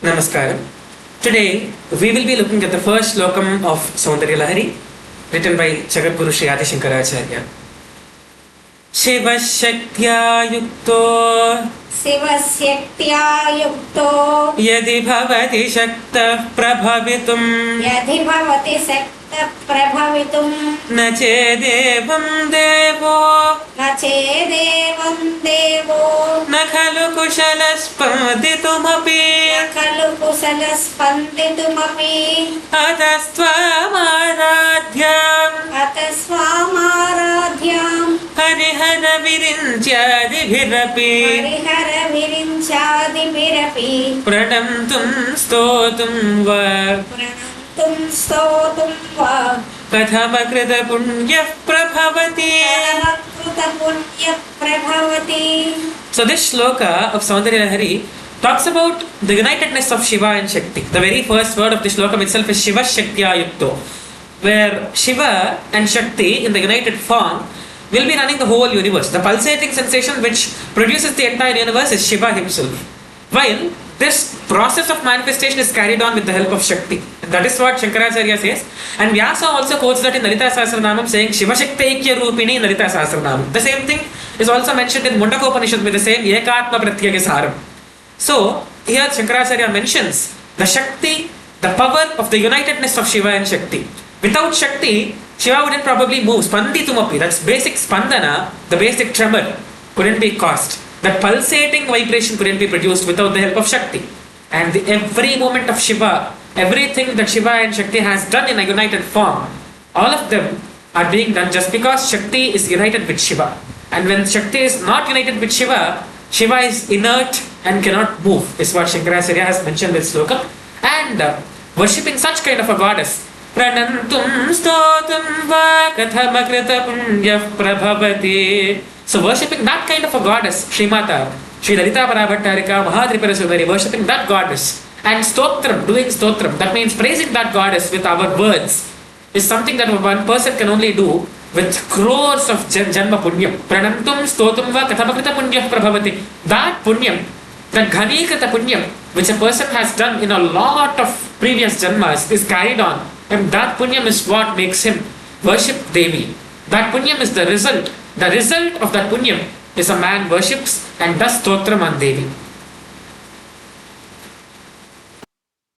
Namaskaram. Today we will be looking at the first slokam of Soundarya Lahari, written by Jagadguru Sri Adi Shankaracharya. Shivashaktya yukto yadi bhavati shakta prabhavitum na chedevam devo na khalu kushalaspanditumapi atastvamaradhyam harihara virinchadibhirapi pranamtum stotum va Kathamakrita punyah prabhavati. So this shloka of Soundarya Lahari talks about the unitedness of Shiva and Shakti. The very first word of the shloka itself is Shiva Shaktya Yukto, where Shiva and Shakti in the united form will be running the whole universe. The pulsating sensation which produces the entire universe is Shiva himself. While this process of manifestation is carried on with the help of Shakti. And that is what Shankaracharya says. And Vyasa also quotes that in Lalitā Sahasranāma, saying Shiva Shaktaikya Rupini in Lalitā Sahasranāma. The same thing is also mentioned in Mundakopanishad with the same Ekatma Pratyaya Saram. So here Shankaracharya mentions the Shakti, the power of the unitedness of Shiva and Shakti. Without Shakti, Shiva wouldn't probably move. Spanditumapi, that's basic spandana, the basic tremor, couldn't be caused. That pulsating vibration couldn't be produced without the help of Shakti. And every moment of Shiva, everything that Shiva and Shakti has done in a united form, all of them are being done just because Shakti is united with Shiva. And when Shakti is not united with Shiva, Shiva is inert and cannot move, is what Shankaracharya has mentioned with Sloka. And worshipping such kind of a goddess, Pranantum stotam va kathamakrita punyah prabhavati. So worshipping that kind of a goddess, Srimata, Sri Lalitā Parabhattarika, Mahatripura Sundari, worshipping that goddess and stotram, doing stotram, that means praising that goddess with our words, is something that one person can only do with crores of janma punyam. Pranantum stotam va kathamakrita punyah prabhavati. That punyam, that ghanikrita punyam, which a person has done in a lot of previous janmas, is carried on. And that punyam is what makes him worship Devi. That punyam is the result. The result of that punyam is a man worships and does stotram on Devi.